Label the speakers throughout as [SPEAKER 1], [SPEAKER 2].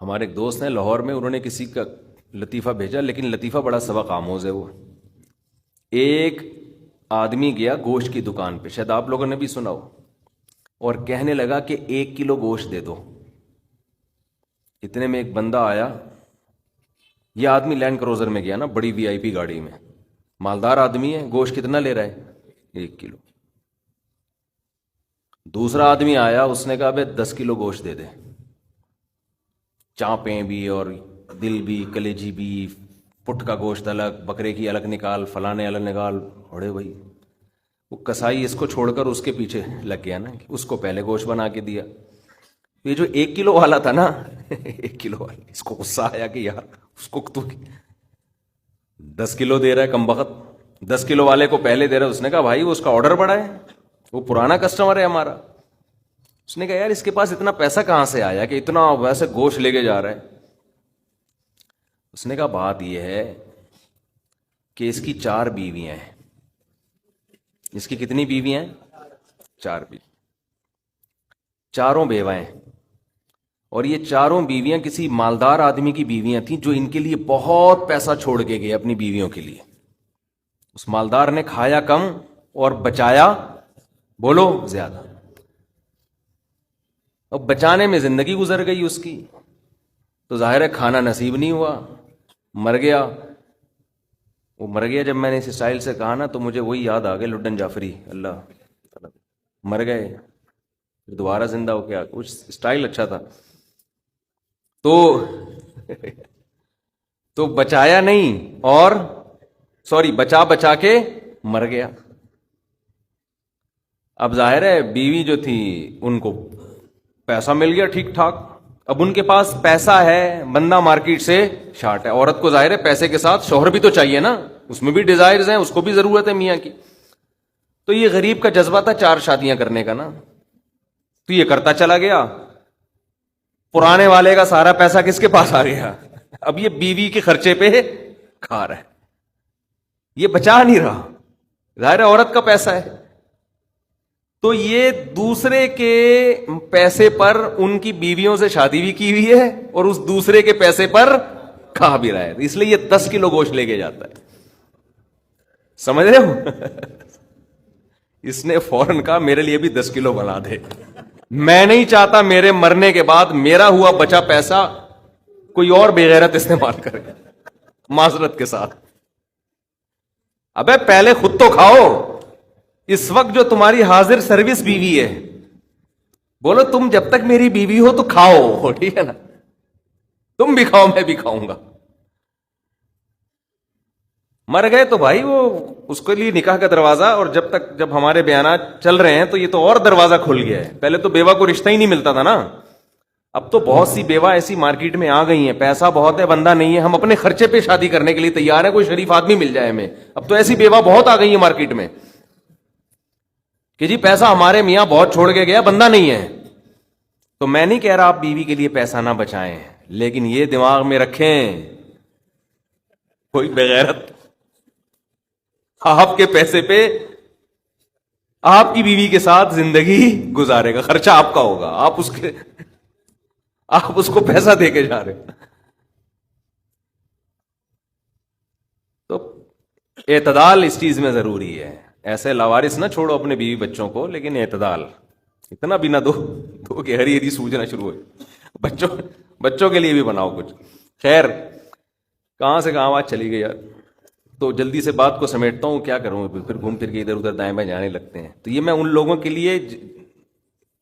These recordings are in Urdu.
[SPEAKER 1] ہمارے ایک دوست ہیں لاہور میں، انہوں نے کسی کا لطیفہ بھیجا، لیکن لطیفہ بڑا سبق آموز ہے وہ. ایک آدمی گیا گوشت کی دکان پہ، شاید آپ لوگوں نے بھی سنا ہو، اور کہنے لگا کہ 1 کلو گوشت دے دو. اتنے میں ایک بندہ آیا، یہ آدمی لینڈ کروزر میں گیا نا، بڑی وی آئی پی گاڑی میں، مالدار آدمی ہے. گوشت کتنا لے رہا ہے؟ 1 کلو. دوسرا آدمی آیا، اس نے کہا بھائی 10 کلو گوشت دے دے، چانپیں بھی اور دل بھی، کلیجی بھی، پٹ کا گوشت الگ، بکرے کی الگ نکال، فلانے الگ نکال. اڑے بھائی وہ کسائی اس کو چھوڑ کر اس کے پیچھے لگ گیا نا، اس کو پہلے گوشت بنا کے دیا. یہ جو 1 کلو والا تھا نا 1 کلو والا، اس کو غصہ آیا کہ یار اس کو تو 10 کلو دے رہا ہے کم بخت، 10 کلو والے کو پہلے دے رہا ہے. اس نے کہا بھائی وہ اس کا آرڈر بڑا ہے، وہ پرانا کسٹمر ہے ہمارا. اس نے کہا یار اس کے پاس اتنا پیسہ کہاں سے آیا کہ اتنا ویسے گوشت لے کے جا رہا ہے. اس نے کہا بات یہ ہے کہ اس کی 4 بیویاں ہیں. اس کی کتنی بیویاں ہیں؟ 4 بیوی، چاروں بیوہ ہیں. اور یہ چاروں بیویاں کسی مالدار آدمی کی بیویاں تھیں جو ان کے لیے بہت پیسہ چھوڑ کے گئے اپنی بیویوں کے لیے. اس مالدار نے کھایا کم اور بچایا بولو زیادہ. اب بچانے میں زندگی گزر گئی اس کی، تو ظاہر ہے کھانا نصیب نہیں ہوا، مر گیا. وہ مر گیا جب میں نے اس اسٹائل سے کہا نا، تو مجھے وہی یاد آ گئے لڈن جعفری، اللہ مر گئے دوبارہ زندہ ہو کے، کچھ اسٹائل اچھا تھا. تو بچایا نہیں، اور بچا کے مر گیا. اب ظاہر ہے بیوی جو تھی ان کو پیسہ مل گیا ٹھیک ٹھاک. اب ان کے پاس پیسہ ہے، بندہ مارکیٹ سے شارٹ ہے. عورت کو ظاہر ہے پیسے کے ساتھ شوہر بھی تو چاہیے نا، اس میں بھی ڈیزائرز ہیں، اس کو بھی ضرورت ہے میاں کی. تو یہ غریب کا جذبہ تھا 4 شادیاں کرنے کا نا، تو یہ کرتا چلا گیا. پرانے والے کا سارا پیسہ کس کے پاس آ گیا؟ اب یہ بیوی کے خرچے پہ کھا رہا ہے، یہ بچا نہیں رہا، ظاہر ہے عورت کا پیسہ ہے. تو یہ دوسرے کے پیسے پر ان کی بیویوں سے شادی بھی کی ہوئی ہے، اور اس دوسرے کے پیسے پر کھا بھی رہا ہے. اس لیے یہ 10 کلو گوشت لے کے جاتا ہے. سمجھ رہے ہو؟ اس نے فوراً کہا میرے لیے بھی 10 کلو بنا دے، میں نہیں چاہتا میرے مرنے کے بعد میرا ہوا بچا پیسہ کوئی اور بے غیرت استعمال کرے. معذرت کے ساتھ، ابے پہلے خود تو کھاؤ. اس وقت جو تمہاری حاضر سروس بیوی ہے، بولو تم جب تک میری بیوی ہو تو کھاؤ، ٹھیک ہے نا، تم بھی کھاؤ میں بھی کھاؤں گا. مر گئے تو بھائی وہ اس کے لیے نکاح کا دروازہ، اور جب ہمارے بیانات چل رہے ہیں تو یہ تو اور دروازہ کھل گیا ہے. پہلے تو بیوہ کو رشتہ ہی نہیں ملتا تھا نا، اب تو بہت سی بیوہ ایسی مارکیٹ میں آ گئی ہیں، پیسہ بہت ہے، بندہ نہیں ہے، ہم اپنے خرچے پہ شادی کرنے کے لیے تیار ہیں، کوئی شریف آدمی مل جائے ہمیں. اب تو ایسی بیوہ بہت آ گئی ہیں مارکیٹ میں کہ جی پیسہ ہمارے میاں بہت چھوڑ کے گیا، بندہ نہیں ہے. تو میں نہیں کہہ رہا آپ بیوی کے لیے پیسہ نہ بچائیں، لیکن یہ دماغ میں رکھیں کوئی بغیرت آپ کے پیسے پہ آپ کی بیوی کے ساتھ زندگی گزارے گا، خرچہ آپ کا ہوگا، آپ اس کو پیسہ دے کے جا رہے. تو اعتدال اس چیز میں ضروری ہے. ایسے لاوارث نہ چھوڑو اپنے بیوی بچوں کو، لیکن اعتدال اتنا بھی نہ دو کہ ہری ہری سوجنا شروع ہوئے. بچوں کے لیے بھی بناؤ کچھ. خیر کہاں سے کہاں بات چلی گئی یار. تو جلدی سے بات کو سمیٹتا ہوں، کیا کروں پھر گھوم پھر کے ادھر ادھر دائیں بائیں جانے لگتے ہیں. تو یہ میں ان لوگوں کے لیے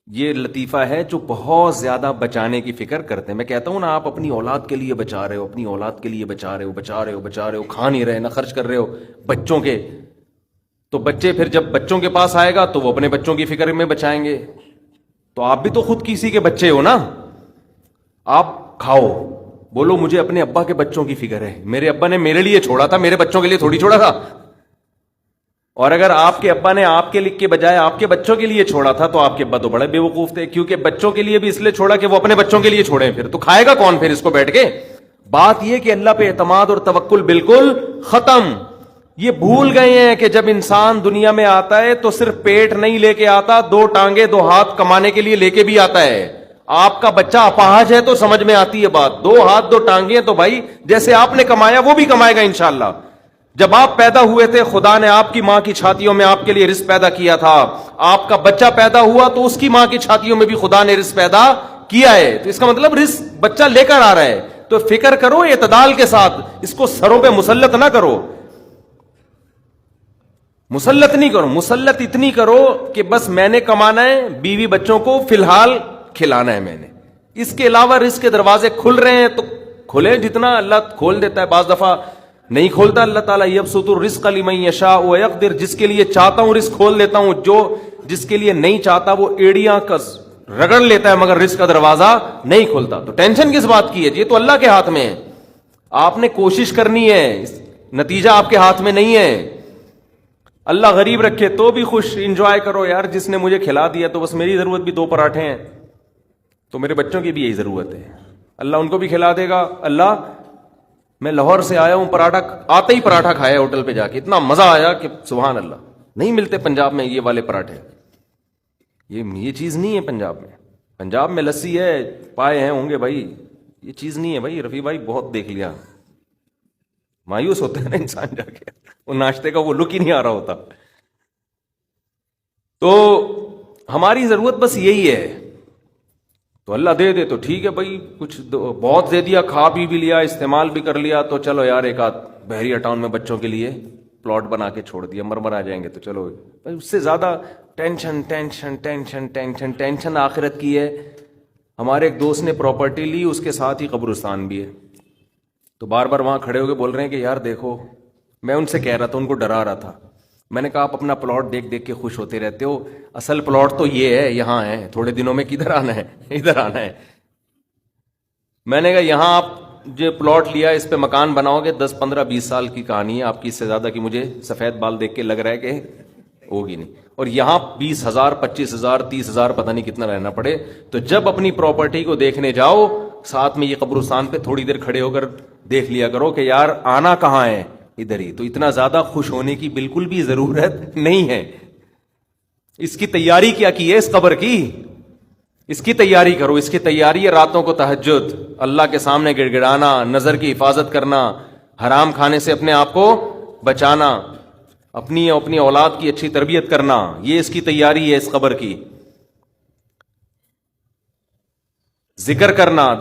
[SPEAKER 1] یہ لطیفہ ہے جو بہت زیادہ بچانے کی فکر کرتے ہیں. میں کہتا ہوں نا، آپ اپنی اولاد کے لیے بچا رہے ہو، اپنی اولاد کے لیے بچا رہے ہو، کھا نہیں رہے، نہ خرچ کر رہے ہو بچوں کے. تو بچے پھر جب بچوں کے پاس آئے گا تو وہ اپنے بچوں کی فکر میں بچائیں گے. تو آپ بھی تو خود کسی کے بچے ہو نا. آپ کھاؤ، بولو مجھے اپنے ابا کے بچوں کی فکر ہے، میرے ابا نے میرے لیے چھوڑا تھا، میرے بچوں کے لیے تھوڑی چھوڑا تھا. اور اگر آپ کے ابا نے آپ کے لکھ کے بجائے آپ کے بچوں کے لیے چھوڑا تھا تو آپ کے ابا تو بڑے بے وقوف تھے، کیونکہ بچوں کے لیے بھی اس لیے چھوڑا کہ وہ اپنے بچوں کے لیے چھوڑیں. پھر تو کھائے گا کون پھر اس کو بیٹھ کے؟ بات یہ کہ اللہ پہ اعتماد اور توکل بالکل ختم. یہ بھول گئے ہیں کہ جب انسان دنیا میں آتا ہے تو صرف پیٹ نہیں لے کے آتا، 2 ٹانگیں 2 ہاتھ کمانے کے لیے لے کے بھی آتا ہے. آپ کا بچہ اپاہج ہے تو سمجھ میں آتی ہے بات, 2 ہاتھ 2 ٹانگیں تو بھائی جیسے آپ نے کمایا وہ بھی کمائے گا انشاءاللہ. جب آپ پیدا ہوئے تھے خدا نے آپ کی ماں کی چھاتیوں میں آپ کے لیے رزق پیدا کیا تھا, آپ کا بچہ پیدا ہوا تو اس کی ماں کی چھاتیوں میں بھی خدا نے رزق پیدا کیا ہے. تو اس کا مطلب رزق بچہ لے کر آ رہا ہے. تو فکر کرو اعتدال کے ساتھ, اس کو سروں پہ مسلط نہ کرو, مسلط نہیں کرو, مسلط اتنی کرو کہ بس میں نے کمانا ہے, بیوی بچوں کو فی الحال کھلانا ہے میں نے, اس کے علاوہ رزق کے دروازے کھل رہے ہیں تو کھلے, جتنا اللہ کھول دیتا ہے, بعض دفعہ نہیں کھولتا اللہ تعالیٰ. یبسط الرزق لمن یشاء ویقدر, جس کے لیے چاہتا ہوں رزق کھول دیتا ہوں, جو جس کے لیے نہیں چاہتا وہ ایڑیاں رگڑ لیتا ہے مگر رزق کا دروازہ نہیں کھولتا. تو ٹینشن کس بات کی ہے, یہ تو اللہ کے ہاتھ میں ہے, آپ نے کوشش کرنی ہے, نتیجہ آپ کے ہاتھ میں نہیں ہے. اللہ غریب رکھے تو بھی خوش, انجوائے کرو یار, جس نے مجھے کھلا دیا تو بس میری ضرورت بھی 2 پراٹھے ہیں تو میرے بچوں کی بھی یہی ضرورت ہے, اللہ ان کو بھی کھلا دے گا. اللہ میں لاہور سے آیا ہوں, پراٹھا آتے ہی پراٹھا کھایا ہوٹل پہ جا کے, اتنا مزہ آیا کہ سبحان اللہ, نہیں ملتے پنجاب میں یہ والے پراٹھے, یہ چیز نہیں ہے پنجاب میں. پنجاب میں لسی ہے, پائے ہیں ہوں گے بھائی, یہ چیز نہیں ہے بھائی. رفیع بھائی بہت دیکھ لیا, مایوس ہوتا ہے نا انسان جا کے, وہ ناشتے کا وہ لک ہی نہیں آ رہا ہوتا. تو ہماری ضرورت بس یہی ہے, تو اللہ دے دے تو ٹھیک ہے بھائی, کچھ بہت دے دیا, کھا پی بھی لیا, استعمال بھی کر لیا, تو چلو یار ایک آدھ بحریہ ٹاؤن میں بچوں کے لیے پلاٹ بنا کے چھوڑ دیا, مرمر آ جائیں گے تو چلو بھائی. اس سے زیادہ tension tension tension tension tension آخرت کی ہے. ہمارے ایک دوست نے پراپرٹی لی, اس کے ساتھ ہی قبرستان بھی ہے, تو بار بار وہاں کھڑے ہو کے بول رہے ہیں کہ یار دیکھو, میں ان سے کہہ رہا تھا, ان کو ڈرا رہا تھا, میں نے کہا آپ اپنا پلاٹ دیکھ دیکھ کے خوش ہوتے رہتے ہو, اصل پلاٹ تو یہ ہے, یہاں ہے, تھوڑے دنوں میں کدھر آنا ہے, ادھر آنا ہے. میں نے کہا یہاں آپ جو پلاٹ لیا اس پہ مکان بناؤ گے 10 15 20 سال کی کہانی ہے آپ کی, اس سے زیادہ کی مجھے سفید بال دیکھ کے لگ رہا ہے کہ ہوگی نہیں. اور یہاں 20,000 25,000 30,000 پتہ نہیں کتنا رہنا پڑے. تو جب اپنی پراپرٹی کو دیکھنے جاؤ, ساتھ میں یہ قبرستان پہ تھوڑی دیر کھڑے ہو کر دیکھ لیا کرو کہ یار آنا کہاں ہے, ادھر ہی. تو اتنا زیادہ خوش ہونے کی بالکل بھی ضرورت نہیں ہے. اس کی تیاری کیا کی ہے, اس قبر کی, اس کی تیاری کرو. اس کی تیاری ہے راتوں کو تہجد, اللہ کے سامنے گڑ گڑانا, نظر کی حفاظت کرنا, حرام کھانے سے اپنے آپ کو بچانا, اپنی اولاد کی اچھی تربیت کرنا, یہ اس کی تیاری ہے اس قبر کی. ذکر کرنا,